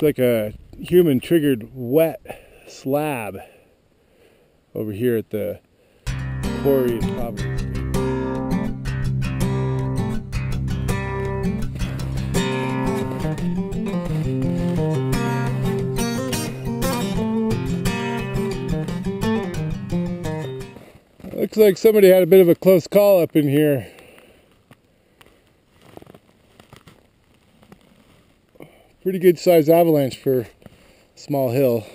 like a human triggered wet slab over here at the quarry in Providence. Looks like somebody had a bit of a close call up in here. Pretty good sized avalanche for a small hill.